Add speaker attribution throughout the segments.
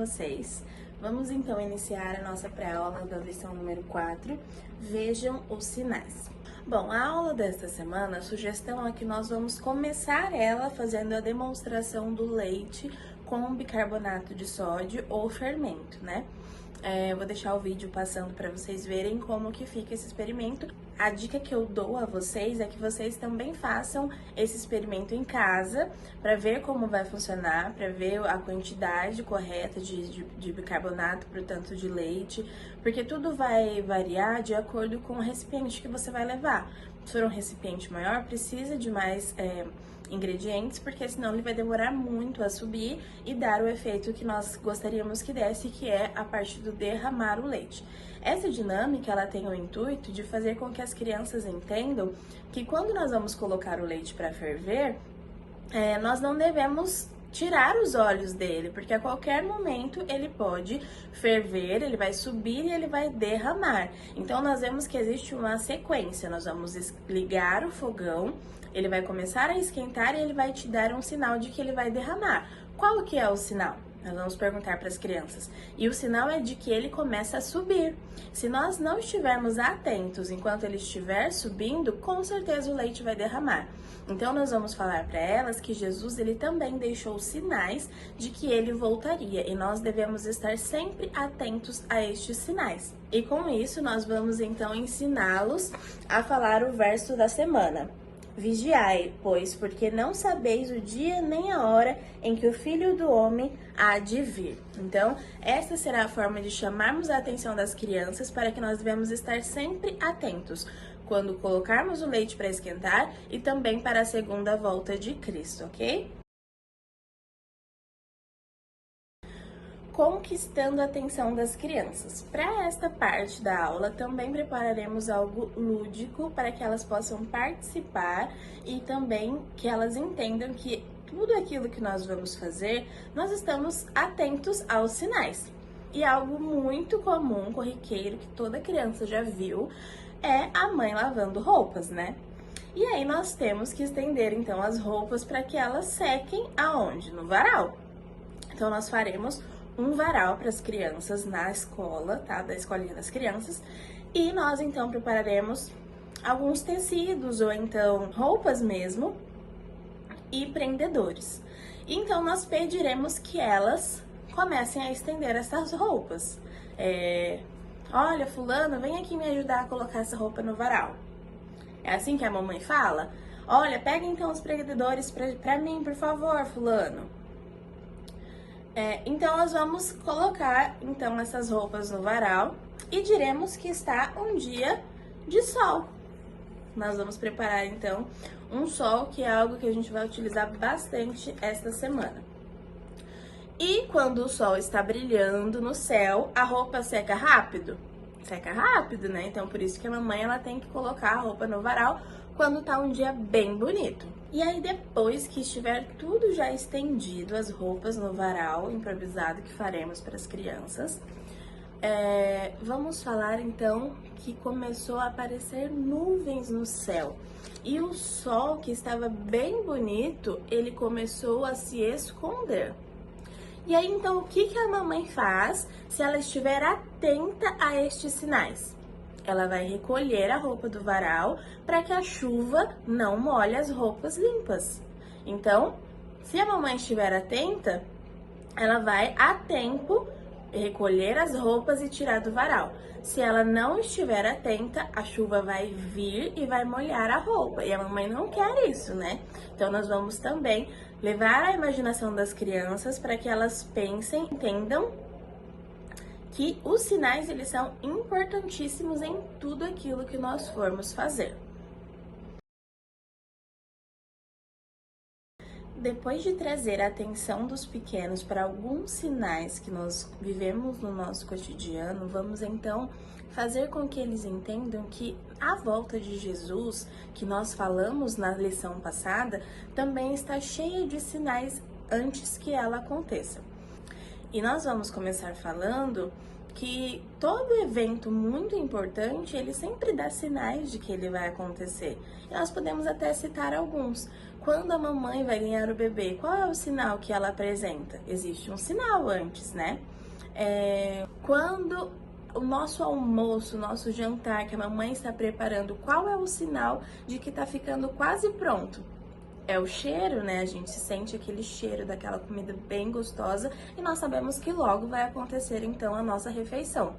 Speaker 1: vocês? Vamos então iniciar a nossa pré-aula da lição número 4, vejam os sinais. Bom, a aula desta semana, a sugestão é que nós vamos começar ela fazendo a demonstração do leite com bicarbonato de sódio ou fermento, né? Eu vou deixar o vídeo passando para vocês verem como que fica esse experimento. A dica que eu dou a vocês é que vocês também façam esse experimento em casa para ver como vai funcionar, para ver a quantidade correta de bicarbonato por tanto de leite, porque tudo vai variar de acordo com o recipiente que você vai levar. Se for um recipiente maior, precisa de mais ingredientes, porque senão ele vai demorar muito a subir e dar o efeito que nós gostaríamos que desse, que é a parte do derramar o leite. Essa dinâmica, ela tem o intuito de fazer com que as crianças entendam que quando nós vamos colocar o leite para ferver, nós não devemos tirar os olhos dele, porque a qualquer momento ele pode ferver, ele vai subir e ele vai derramar. Então nós vemos que existe uma sequência, nós vamos ligar o fogão, ele vai começar a esquentar e ele vai te dar um sinal de que ele vai derramar. Qual que é o sinal? Nós vamos perguntar para as crianças. E o sinal é de que ele começa a subir. Se nós não estivermos atentos enquanto ele estiver subindo, com certeza o leite vai derramar. Então nós vamos falar para elas que Jesus ele também deixou sinais de que ele voltaria e nós devemos estar sempre atentos a estes sinais. E com isso nós vamos então ensiná-los a falar o verso da semana. Vigiai, pois, porque não sabeis o dia nem a hora em que o Filho do Homem há de vir. Então, esta será a forma de chamarmos a atenção das crianças para que nós devemos estar sempre atentos quando colocarmos o leite para esquentar e também para a segunda volta de Cristo, ok? Conquistando a atenção das crianças. Para esta parte da aula, também prepararemos algo lúdico para que elas possam participar e também que elas entendam que tudo aquilo que nós vamos fazer, nós estamos atentos aos sinais. E algo muito comum, corriqueiro, que toda criança já viu, é a mãe lavando roupas, né? E aí nós temos que estender então as roupas para que elas sequem aonde? No varal. Então nós faremos um varal para as crianças na escola, tá? Da escolinha das crianças. E nós, então, prepararemos alguns tecidos ou, então, roupas mesmo e prendedores. Então, nós pediremos que elas comecem a estender essas roupas. Olha, fulano, vem aqui me ajudar a colocar essa roupa no varal. É assim que a mamãe fala? Olha, pega, então, os prendedores pra mim, por favor, fulano. Então, nós vamos colocar, então, essas roupas no varal e diremos que está um dia de sol. Nós vamos preparar, então, um sol, que é algo que a gente vai utilizar bastante esta semana. E quando o sol está brilhando no céu, a roupa seca rápido? Seca rápido, né? Então, por isso que a mamãe, ela tem que colocar a roupa no varal quando tá um dia bem bonito. E aí, depois que estiver tudo já estendido, as roupas no varal improvisado que faremos para as crianças, vamos falar então que começou a aparecer nuvens no céu. E o sol, que estava bem bonito, ele começou a se esconder. E aí, então, o que a mamãe faz se ela estiver atenta a estes sinais? Ela vai recolher a roupa do varal para que a chuva não molhe as roupas limpas. Então, se a mamãe estiver atenta, ela vai a tempo recolher as roupas e tirar do varal. Se ela não estiver atenta, a chuva vai vir e vai molhar a roupa. E a mamãe não quer isso, né? Então, nós vamos também levar a imaginação das crianças para que elas pensem, entendam que os sinais, eles são importantíssimos em tudo aquilo que nós formos fazer. Depois de trazer a atenção dos pequenos para alguns sinais que nós vivemos no nosso cotidiano, vamos então fazer com que eles entendam que a volta de Jesus, que nós falamos na lição passada, também está cheia de sinais antes que ela aconteça. E nós vamos começar falando que todo evento muito importante, ele sempre dá sinais de que ele vai acontecer. E nós podemos até citar alguns. Quando a mamãe vai ganhar o bebê, qual é o sinal que ela apresenta? Existe um sinal antes, né? Quando o nosso almoço, o nosso jantar que a mamãe está preparando, qual é o sinal de que tá ficando quase pronto? É o cheiro, né? A gente sente aquele cheiro daquela comida bem gostosa e nós sabemos que logo vai acontecer então a nossa refeição.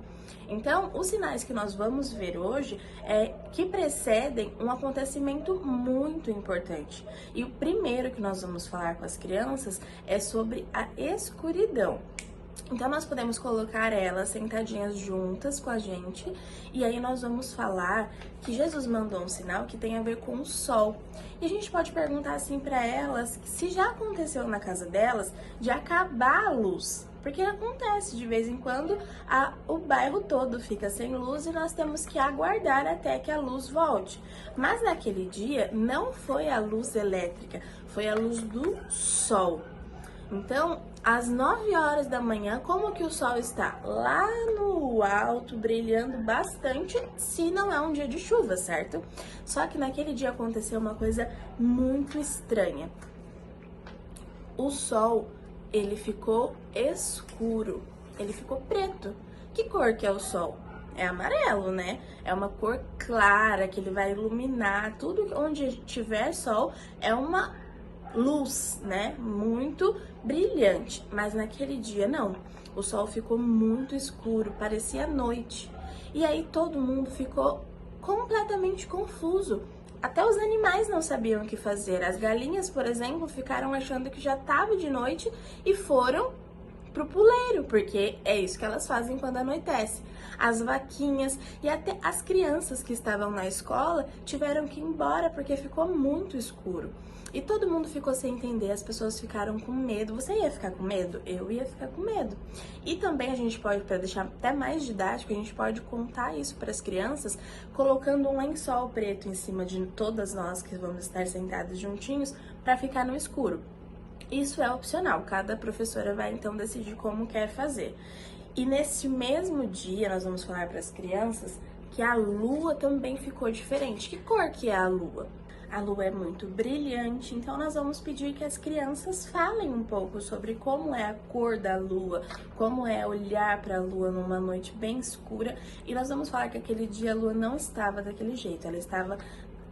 Speaker 1: Então, os sinais que nós vamos ver hoje que precedem um acontecimento muito importante. E o primeiro que nós vamos falar com as crianças é sobre a escuridão. Então, nós podemos colocar elas sentadinhas juntas com a gente e aí nós vamos falar que Jesus mandou um sinal que tem a ver com o sol. E a gente pode perguntar assim para elas se já aconteceu na casa delas de acabar a luz. Porque acontece de vez em quando o bairro todo fica sem luz e nós temos que aguardar até que a luz volte. Mas naquele dia não foi a luz elétrica, foi a luz do sol. Então, às 9 horas da manhã, como que o sol está? Lá no alto, brilhando bastante, se não é um dia de chuva, certo? Só que naquele dia aconteceu uma coisa muito estranha. O sol, ele ficou escuro, ele ficou preto. Que cor que é o sol? É amarelo, né? É uma cor clara que ele vai iluminar. Tudo onde tiver sol é uma luz, né? Muito brilhante. Mas naquele dia não. O sol ficou muito escuro, parecia noite. E aí todo mundo ficou completamente confuso. Até os animais não sabiam o que fazer. As galinhas, por exemplo, ficaram achando que já estava de noite e foram pro puleiro, porque é isso que elas fazem quando anoitece. As vaquinhas e até as crianças que estavam na escola tiveram que ir embora porque ficou muito escuro. E todo mundo ficou sem entender, as pessoas ficaram com medo. Você ia ficar com medo? Eu ia ficar com medo. E também a gente pode, para deixar até mais didático, a gente pode contar isso para as crianças colocando um lençol preto em cima de todas nós que vamos estar sentados juntinhos para ficar no escuro. Isso é opcional, cada professora vai então decidir como quer fazer. E nesse mesmo dia nós vamos falar para as crianças que a lua também ficou diferente. Que cor que é a lua? A lua é muito brilhante, então nós vamos pedir que as crianças falem um pouco sobre como é a cor da lua, como é olhar para a lua numa noite bem escura. E nós vamos falar que aquele dia a lua não estava daquele jeito, ela estava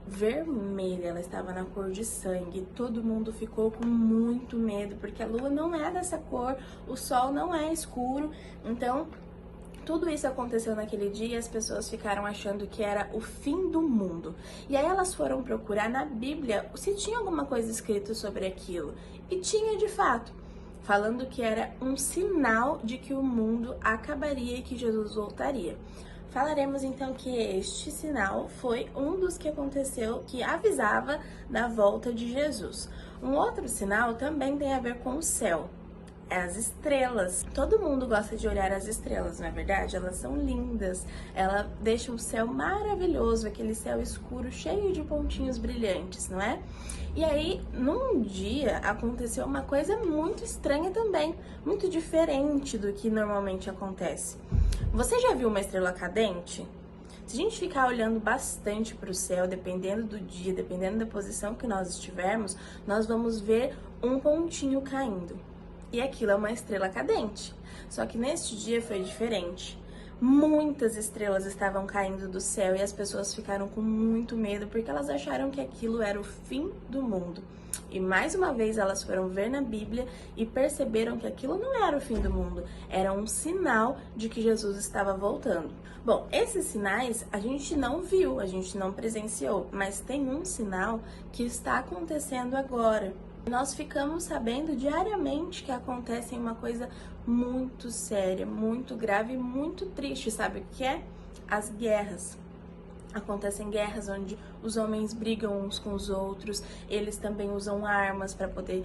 Speaker 1: vermelha, ela estava na cor de sangue. Todo mundo ficou com muito medo, porque a lua não é dessa cor, o sol não é escuro. Então, tudo isso aconteceu naquele dia e as pessoas ficaram achando que era o fim do mundo. E aí elas foram procurar na Bíblia se tinha alguma coisa escrita sobre aquilo. E tinha de fato, falando que era um sinal de que o mundo acabaria e que Jesus voltaria. Falaremos então que este sinal foi um dos que aconteceu, que avisava da volta de Jesus. Um outro sinal também tem a ver com o céu. As estrelas. Todo mundo gosta de olhar as estrelas, não é verdade? Elas são lindas, ela deixa o céu maravilhoso, aquele céu escuro cheio de pontinhos brilhantes, não é? E aí, num dia, aconteceu uma coisa muito estranha também, muito diferente do que normalmente acontece. Você já viu uma estrela cadente? Se a gente ficar olhando bastante para o céu, dependendo do dia, dependendo da posição que nós estivermos, nós vamos ver um pontinho caindo. E aquilo é uma estrela cadente. Só que neste dia foi diferente. Muitas estrelas estavam caindo do céu e as pessoas ficaram com muito medo porque elas acharam que aquilo era o fim do mundo. E mais uma vez elas foram ver na Bíblia e perceberam que aquilo não era o fim do mundo, era um sinal de que Jesus estava voltando. Bom, esses sinais a gente não viu, a gente não presenciou, mas tem um sinal que está acontecendo agora. Nós ficamos sabendo diariamente que acontece uma coisa muito séria, muito grave e muito triste, sabe o que é? As guerras. Acontecem guerras onde os homens brigam uns com os outros, eles também usam armas para poder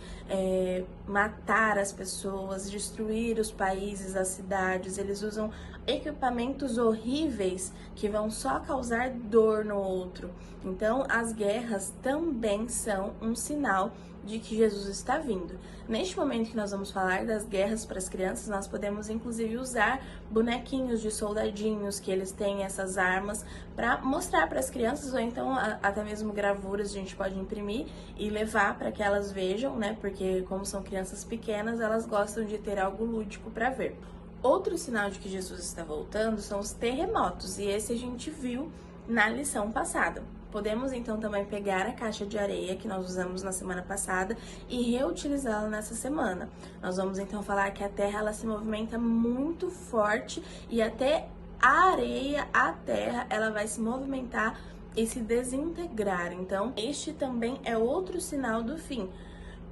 Speaker 1: matar as pessoas, destruir os países, as cidades, eles usam equipamentos horríveis que vão só causar dor no outro. Então, as guerras também são um sinal de que Jesus está vindo. Neste momento que nós vamos falar das guerras para as crianças, nós podemos inclusive usar bonequinhos de soldadinhos que eles têm essas armas para mostrar para as crianças, ou então até mesmo gravuras a gente pode imprimir e levar para que elas vejam, né? Porque como são crianças pequenas, elas gostam de ter algo lúdico para ver. Outro sinal de que Jesus está voltando são os terremotos, e esse a gente viu na lição passada. Podemos então também pegar a caixa de areia que nós usamos na semana passada e reutilizá-la nessa semana. Nós vamos então falar que a Terra ela se movimenta muito forte e até a areia, a Terra, ela vai se movimentar e se desintegrar. Então, este também é outro sinal do fim.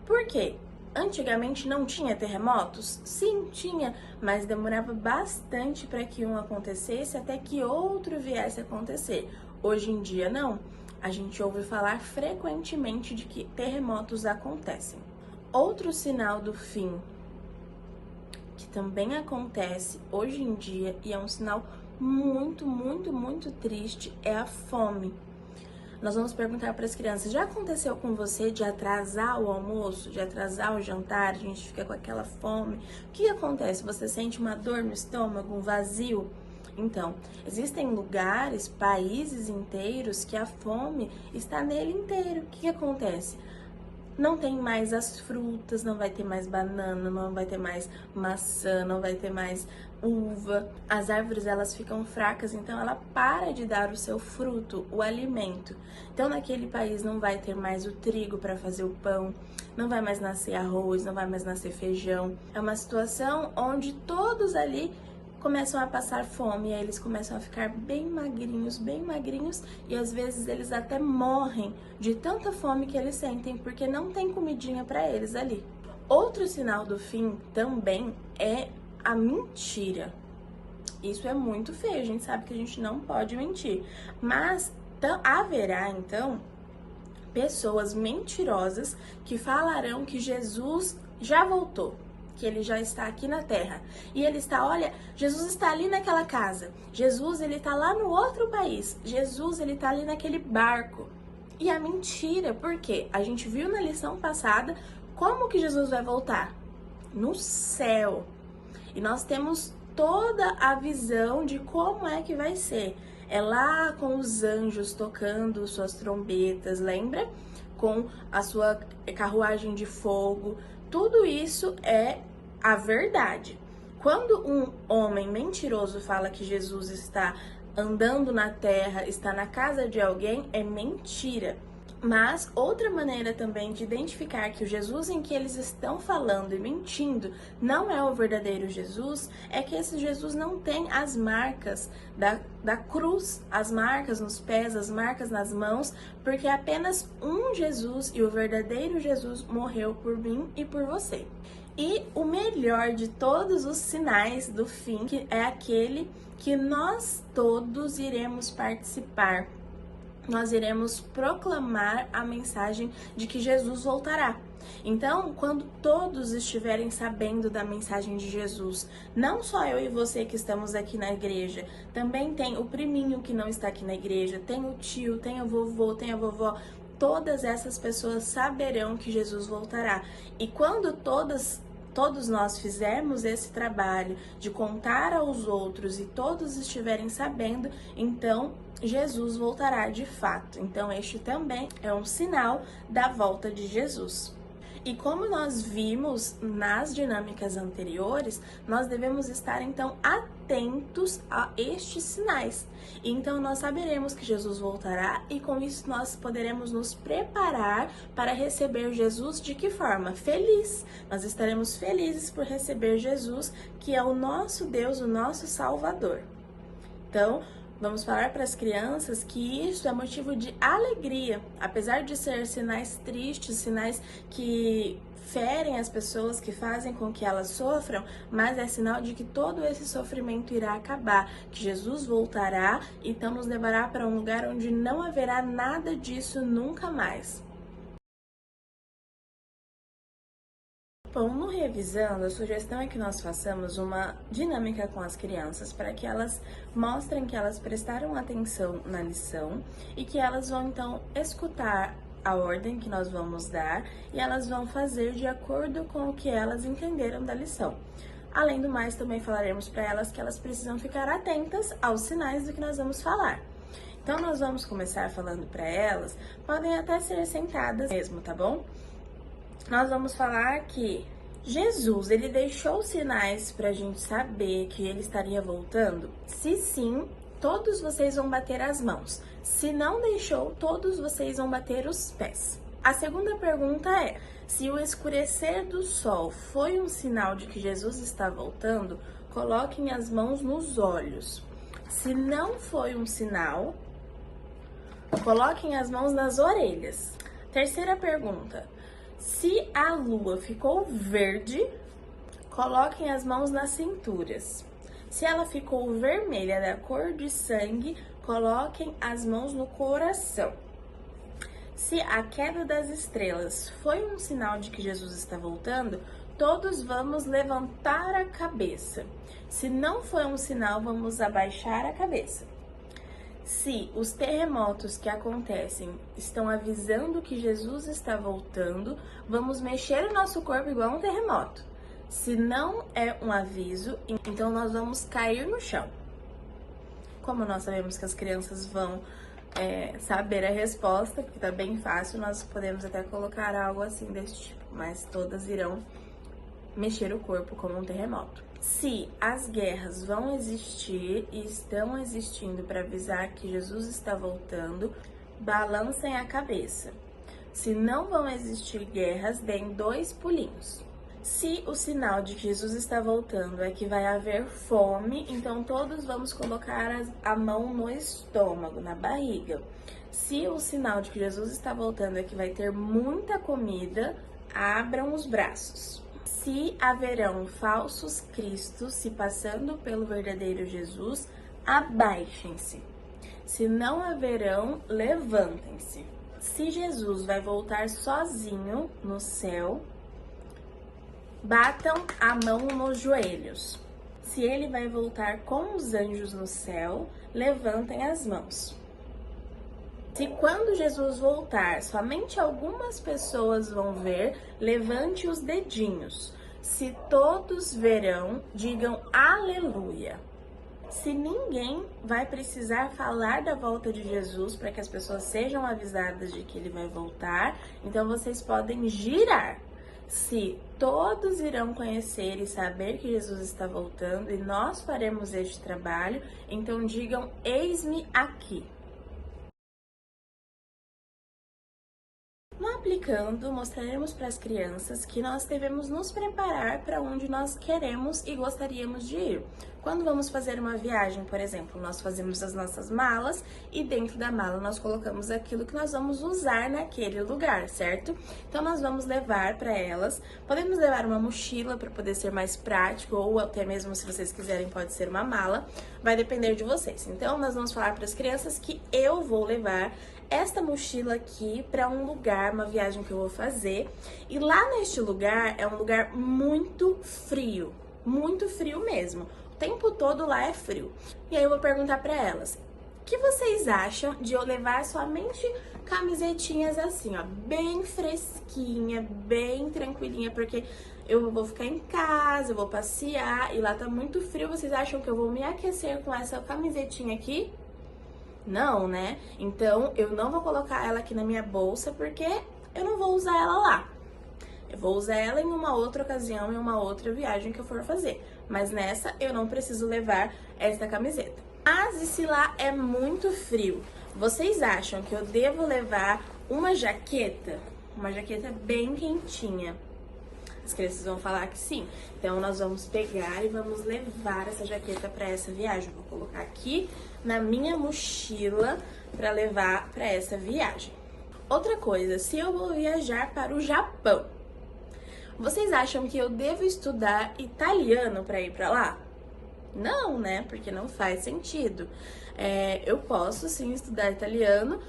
Speaker 1: Por quê? Antigamente não tinha terremotos? Sim, tinha, mas demorava bastante para que um acontecesse até que outro viesse a acontecer. Hoje em dia não. A gente ouve falar frequentemente de que terremotos acontecem. Outro sinal do fim que também acontece hoje em dia e é um sinal muito triste é a fome. Nós vamos perguntar para as crianças, já aconteceu com você de atrasar o almoço, de atrasar o jantar, a gente fica com aquela fome? O que acontece? Você sente uma dor no estômago, um vazio? Então, existem lugares, países inteiros que a fome está nele inteiro. O que acontece? Não tem mais as frutas, não vai ter mais banana, não vai ter mais maçã, não vai ter mais uva. As árvores elas ficam fracas, então ela para de dar o seu fruto, o alimento. Então naquele país não vai ter mais o trigo para fazer o pão, não vai mais nascer arroz, não vai mais nascer feijão. É uma situação onde todos ali começam a passar fome, e aí eles começam a ficar bem magrinhos, e às vezes eles até morrem de tanta fome que eles sentem, porque não tem comidinha para eles ali. Outro sinal do fim também é a mentira. Isso é muito feio, a gente sabe que a gente não pode mentir, mas haverá então pessoas mentirosas que falarão que Jesus já voltou, que ele já está aqui na terra. E ele está, olha, Jesus está ali naquela casa. Jesus, ele está lá no outro país. Jesus, ele está ali naquele barco. E a mentira, por quê? A gente viu na lição passada como que Jesus vai voltar? No céu. E nós temos toda a visão de como é que vai ser. É lá com os anjos tocando suas trombetas, lembra? Com a sua carruagem de fogo. Tudo isso é a verdade. Quando um homem mentiroso fala que Jesus está andando na terra, está na casa de alguém, é mentira. Mas outra maneira também de identificar que o Jesus em que eles estão falando e mentindo não é o verdadeiro Jesus, é que esse Jesus não tem as marcas da cruz, as marcas nos pés, as marcas nas mãos, porque apenas um Jesus e o verdadeiro Jesus morreu por mim e por você. E o melhor de todos os sinais do fim que é aquele que nós todos iremos participar. Nós iremos proclamar a mensagem de que Jesus voltará. Então, quando todos estiverem sabendo da mensagem de Jesus, não só eu e você que estamos aqui na igreja, também tem o priminho que não está aqui na igreja, tem o tio, tem o vovô, tem a vovó, todas essas pessoas saberão que Jesus voltará. E quando todos nós fizermos esse trabalho de contar aos outros e todos estiverem sabendo, então Jesus voltará de fato. Então este também é um sinal da volta de Jesus. E como nós vimos nas dinâmicas anteriores, nós devemos estar então atentos a estes sinais. Então nós saberemos que Jesus voltará e com isso nós poderemos nos preparar para receber Jesus de que forma? Feliz. Nós estaremos felizes por receber Jesus, que é o nosso Deus, o nosso Salvador. Então, vamos falar para as crianças que isso é motivo de alegria, apesar de ser sinais tristes, sinais que ferem as pessoas, que fazem com que elas sofram, mas é sinal de que todo esse sofrimento irá acabar, que Jesus voltará e então nos levará para um lugar onde não haverá nada disso nunca mais. Bom, no Revisando, a sugestão é que nós façamos uma dinâmica com as crianças para que elas mostrem que elas prestaram atenção na lição e que elas vão então escutar a ordem que nós vamos dar e elas vão fazer de acordo com o que elas entenderam da lição. Além do mais, também falaremos para elas que elas precisam ficar atentas aos sinais do que nós vamos falar. Então, nós vamos começar falando para elas, podem até ser sentadas mesmo, tá bom? Nós vamos falar que Jesus, ele deixou sinais para a gente saber que ele estaria voltando? Se sim, todos vocês vão bater as mãos. Se não deixou, todos vocês vão bater os pés. A segunda pergunta é: se o escurecer do sol foi um sinal de que Jesus está voltando, coloquem as mãos nos olhos. Se não foi um sinal, coloquem as mãos nas orelhas. Terceira pergunta: se a lua ficou verde, coloquem as mãos nas cinturas. Se ela ficou vermelha, da cor de sangue, coloquem as mãos no coração. Se a queda das estrelas foi um sinal de que Jesus está voltando, todos vamos levantar a cabeça. Se não foi um sinal, vamos abaixar a cabeça. Se os terremotos que acontecem estão avisando que Jesus está voltando, vamos mexer o nosso corpo igual um terremoto. Se não é um aviso, então nós vamos cair no chão. Como nós sabemos que as crianças vão saber a resposta, porque tá bem fácil, nós podemos até colocar algo assim desse tipo, mas todas irão mexer o corpo como um terremoto. Se as guerras vão existir e estão existindo para avisar que Jesus está voltando, balancem a cabeça. Se não vão existir guerras, deem 2 pulinhos. Se o sinal de que Jesus está voltando é que vai haver fome, então todos vamos colocar a mão no estômago, na barriga. Se o sinal de que Jesus está voltando é que vai ter muita comida, abram os braços. Se haverão falsos cristos se passando pelo verdadeiro Jesus, abaixem-se. Se não haverão, levantem-se. Se Jesus vai voltar sozinho no céu, batam a mão nos joelhos. Se ele vai voltar com os anjos no céu, levantem as mãos. Se quando Jesus voltar, somente algumas pessoas vão ver, levante os dedinhos. Se todos verão, digam aleluia. Se ninguém vai precisar falar da volta de Jesus para que as pessoas sejam avisadas de que ele vai voltar, então vocês podem girar. Se todos irão conhecer e saber que Jesus está voltando e nós faremos este trabalho, então digam eis-me aqui. No aplicando, mostraremos para as crianças que nós devemos nos preparar para onde nós queremos e gostaríamos de ir. Quando vamos fazer uma viagem, por exemplo, nós fazemos as nossas malas e dentro da mala nós colocamos aquilo que nós vamos usar naquele lugar, certo? Então nós vamos levar para elas, podemos levar uma mochila para poder ser mais prático ou até mesmo se vocês quiserem pode ser uma mala, vai depender de vocês. Então nós vamos falar para as crianças que eu vou levar esta mochila aqui para um lugar, uma viagem que eu vou fazer. E lá neste lugar é um lugar muito frio mesmo. O tempo todo lá é frio. E aí eu vou perguntar para elas: o que vocês acham de eu levar somente camisetinhas assim, ó, bem fresquinha, bem tranquilinha, porque eu vou ficar em casa, eu vou passear e lá tá muito frio. Vocês acham que eu vou me aquecer com essa camisetinha aqui? Não, né? Então, eu não vou colocar ela aqui na minha bolsa porque eu não vou usar ela lá. Eu vou usar ela em uma outra ocasião, em uma outra viagem que eu for fazer. Mas nessa, eu não preciso levar esta camiseta. Mas e se lá é muito frio? Vocês acham que eu devo levar uma jaqueta? Uma jaqueta bem quentinha. As crianças vão falar que sim. Então, nós vamos pegar e vamos levar essa jaqueta para essa viagem. Vou colocar aqui na minha mochila para levar para essa viagem. Outra coisa, se eu vou viajar para o Japão, vocês acham que eu devo estudar italiano para ir para lá? Não, né? Porque não faz sentido. Eu posso sim estudar italiano,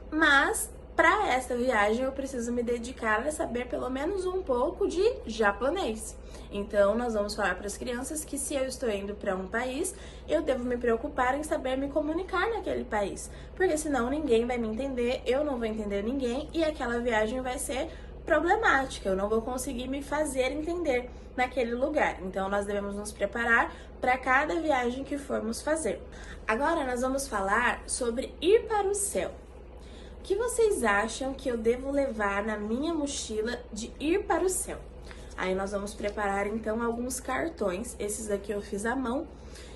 Speaker 1: mas para essa viagem eu preciso me dedicar a saber pelo menos um pouco de japonês. Então nós vamos falar para as crianças que se eu estou indo para um país, eu devo me preocupar em saber me comunicar naquele país, porque senão ninguém vai me entender, eu não vou entender ninguém e aquela viagem vai ser problemática, eu não vou conseguir me fazer entender naquele lugar. Então nós devemos nos preparar para cada viagem que formos fazer. Agora nós vamos falar sobre ir para o céu. O que vocês acham que eu devo levar na minha mochila de ir para o céu? Aí nós vamos preparar então alguns cartões, esses daqui eu fiz à mão,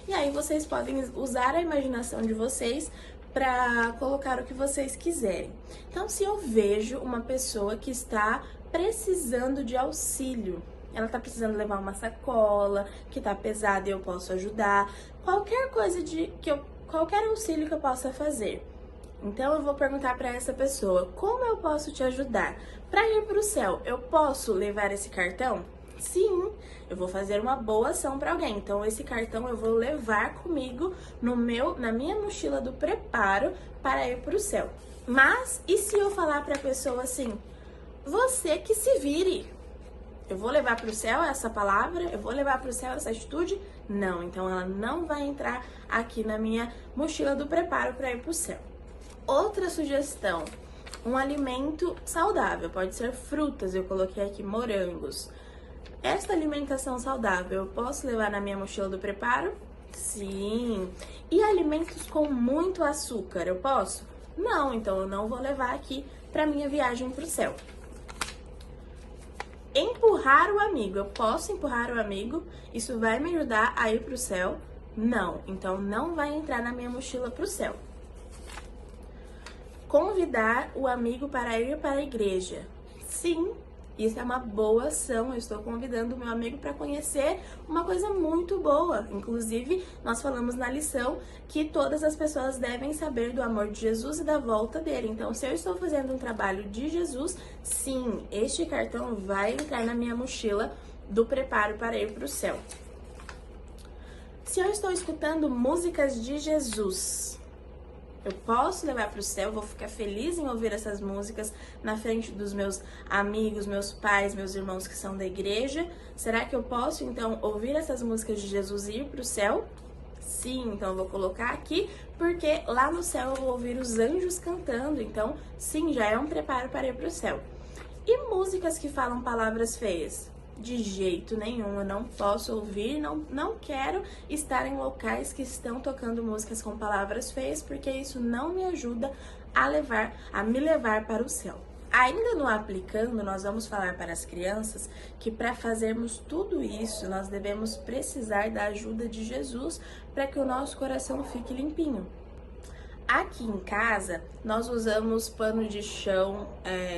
Speaker 1: e aí vocês podem usar a imaginação de vocês para colocar o que vocês quiserem. Então, se eu vejo uma pessoa que está precisando de auxílio, ela tá precisando levar uma sacola, que tá pesada e eu posso ajudar, qualquer coisa qualquer auxílio que eu possa fazer. Então eu vou perguntar para essa pessoa: como eu posso te ajudar? Para ir para o céu, eu posso levar esse cartão? Sim, eu vou fazer uma boa ação para alguém. Então esse cartão eu vou levar comigo na minha mochila do preparo para ir para o céu. Mas e se eu falar para a pessoa assim: você que se vire? Eu vou levar para o céu essa palavra? Eu vou levar para o céu essa atitude? Não, então ela não vai entrar aqui na minha mochila do preparo para ir para o céu. Outra sugestão, um alimento saudável, pode ser frutas, eu coloquei aqui morangos. Esta alimentação saudável eu posso levar na minha mochila do preparo? Sim. E alimentos com muito açúcar, eu posso? Não, então eu não vou levar aqui para minha viagem para o céu. Empurrar o amigo, eu posso empurrar o amigo? Isso vai me ajudar a ir para o céu? Não, então não vai entrar na minha mochila para o céu. Convidar o amigo para ir para a igreja. Sim, isso é uma boa ação. Eu estou convidando o meu amigo para conhecer uma coisa muito boa. Inclusive, nós falamos na lição que todas as pessoas devem saber do amor de Jesus e da volta dele. Então, se eu estou fazendo um trabalho de Jesus, sim, este cartão vai entrar na minha mochila do preparo para ir para o céu. Se eu estou escutando músicas de Jesus, eu posso levar para o céu, vou ficar feliz em ouvir essas músicas na frente dos meus amigos, meus pais, meus irmãos que são da igreja. Será que eu posso, então, ouvir essas músicas de Jesus e ir para o céu? Sim, então eu vou colocar aqui, porque lá no céu eu vou ouvir os anjos cantando. Então, sim, já é um preparo para ir para o céu. E músicas que falam palavras feias? De jeito nenhum, eu não posso ouvir, não quero estar em locais que estão tocando músicas com palavras feias, porque isso não me ajuda a me levar para o céu. Ainda no aplicando, nós vamos falar para as crianças que para fazermos tudo isso, nós devemos precisar da ajuda de Jesus para que o nosso coração fique limpinho. Aqui em casa, nós usamos pano de chão,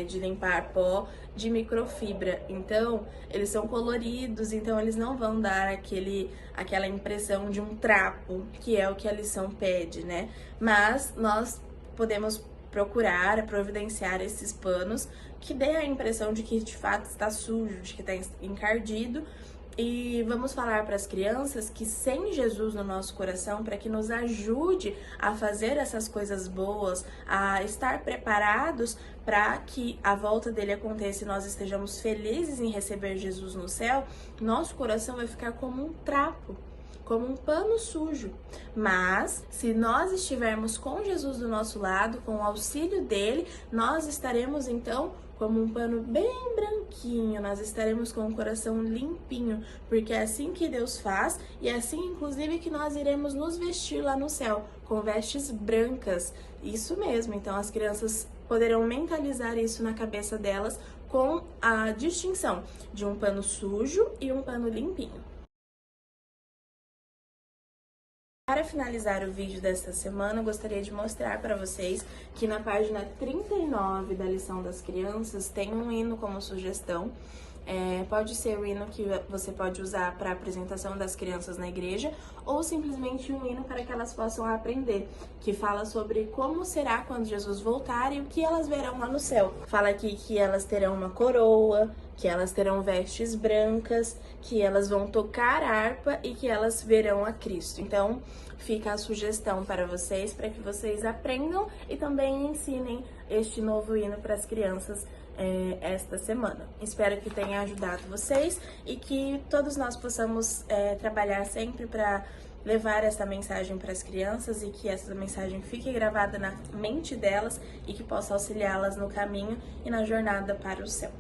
Speaker 1: de limpar pó, de microfibra. Então, eles são coloridos, então eles não vão dar aquela impressão de um trapo, que é o que a lição pede, né? Mas nós podemos providenciar esses panos que dê a impressão de que de fato está sujo, de que está encardido. E vamos falar para as crianças que sem Jesus no nosso coração, para que nos ajude a fazer essas coisas boas, a estar preparados para que a volta dele aconteça e nós estejamos felizes em receber Jesus no céu, nosso coração vai ficar como um trapo, como um pano sujo. Mas se nós estivermos com Jesus do nosso lado, com o auxílio dele, nós estaremos então como um pano bem branquinho, nós estaremos com o coração limpinho, porque é assim que Deus faz e é assim inclusive que nós iremos nos vestir lá no céu, com vestes brancas. Isso mesmo, então as crianças poderão mentalizar isso na cabeça delas com a distinção de um pano sujo e um pano limpinho. Para finalizar o vídeo desta semana, eu gostaria de mostrar para vocês que na página 39 da lição das crianças tem um hino como sugestão. Pode ser o hino que você pode usar para a apresentação das crianças na igreja ou simplesmente um hino para que elas possam aprender, que fala sobre como será quando Jesus voltar e o que elas verão lá no céu. Fala aqui que elas terão uma coroa, que elas terão vestes brancas, que elas vão tocar harpa e que elas verão a Cristo. Então, fica a sugestão para vocês, para que vocês aprendam e também ensinem este novo hino para as crianças esta semana. Espero que tenha ajudado vocês e que todos nós possamos trabalhar sempre para levar essa mensagem para as crianças e que essa mensagem fique gravada na mente delas e que possa auxiliá-las no caminho e na jornada para o céu.